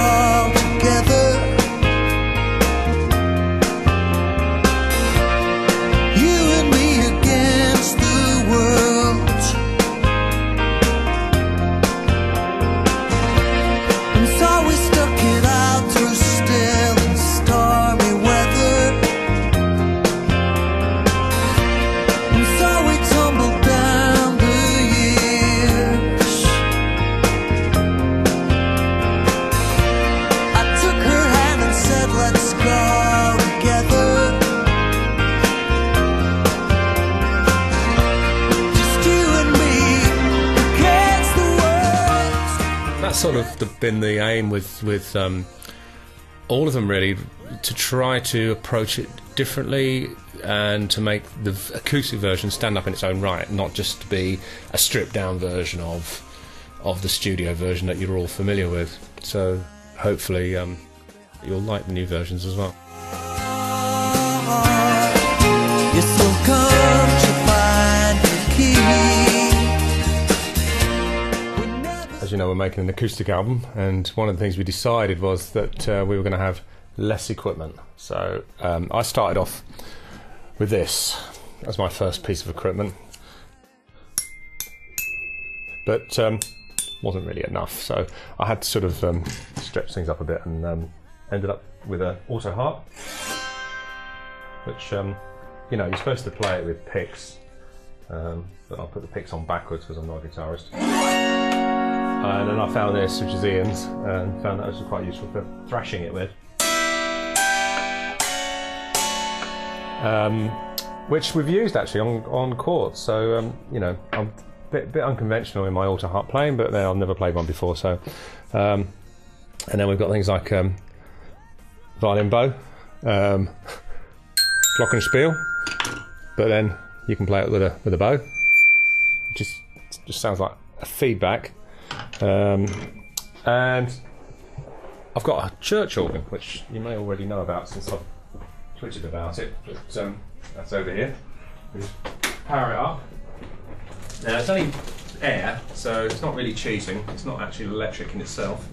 all together. You and me against the world. And so we stuck it out through still and stormy weather. And so we tumbled down the years. I took her hand and said, let's go together. Just you and me against the world. That's sort of been the aim with all of them, really, to try to approach it differently and to make the acoustic version stand up in its own right, not just to be a stripped down version of the studio version that you're all familiar with. So hopefully you'll like the new versions as well. You still come to find the key. As you know, we're making an acoustic album, and one of the things we decided was that we were going to have less equipment. So I started off with this as my first piece of equipment, but wasn't really enough, so I had to sort of stretch things up a bit, and ended up with an auto harp, which you know, you're supposed to play it with picks, but I'll put the picks on backwards because I'm not a guitarist. And then I found this, which is Ian's, and found that this was quite useful for thrashing it with. Which we've used actually on chords, so you know, I'm a bit unconventional in my auto harp playing, but then I've never played one before, so and then we've got things like violin bow, glockenspiel, but then you can play it with a bow, which just sounds like a feedback. And I've got a church organ, which you may already know about since I've tweeted about it, but that's over here. We just power it up. Now it's only air, so it's not really cheating. It's not actually electric in itself.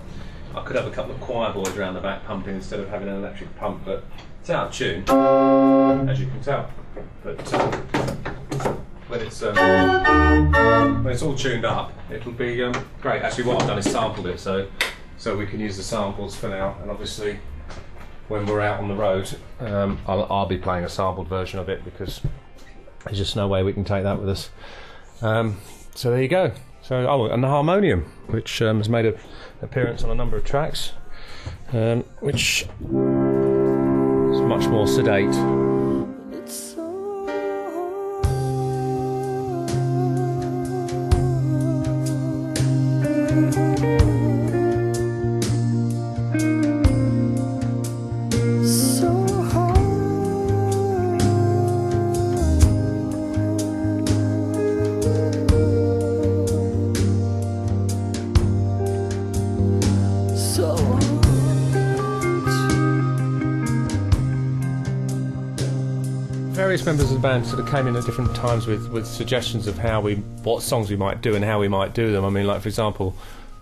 I could have a couple of choir boys around the back pumping instead of having an electric pump, but it's out of tune, as you can tell. But when it's all tuned up, it'll be great. Actually, what I've done is sampled it, so we can use the samples for now. And obviously, when we're out on the road, I'll be playing a sampled version of it, because there's just no way we can take that with us. So there you go. So and the harmonium, which has made an appearance on a number of tracks, which is much more sedate. Various members of the band sort of came in at different times with suggestions of what songs we might do and how we might do them. I mean, like for example,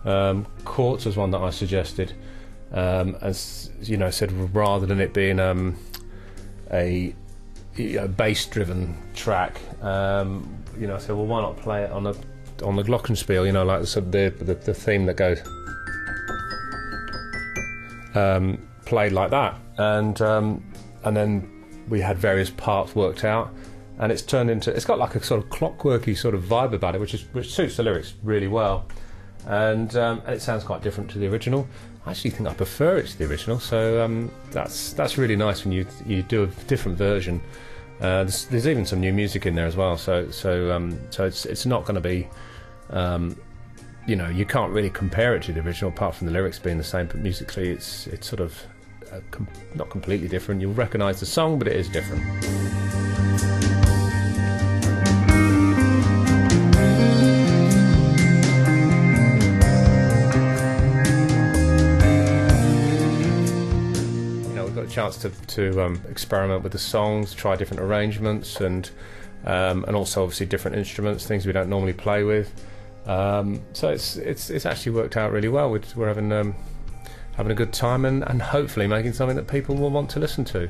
Quartz was one that I suggested, as you know, said rather than it being a bass-driven track, you know, I said, well, why not play it on the glockenspiel? You know, like the theme that goes played like that, and then we had various parts worked out, and it's got like a sort of clockworky sort of vibe about it, which suits the lyrics really well, and it sounds quite different to the original. I actually think I prefer it to the original, so that's really nice when you do a different version. There's even some new music in there as well, so it's not going to be, you know, you can't really compare it to the original apart from the lyrics being the same, but musically it's sort of not completely different. You'll recognise the song, but it is different. You know, we've got a chance to experiment with the songs, try different arrangements, and also obviously different instruments, things we don't normally play with. So it's actually worked out really well. We're having having a good time and hopefully making something that people will want to listen to.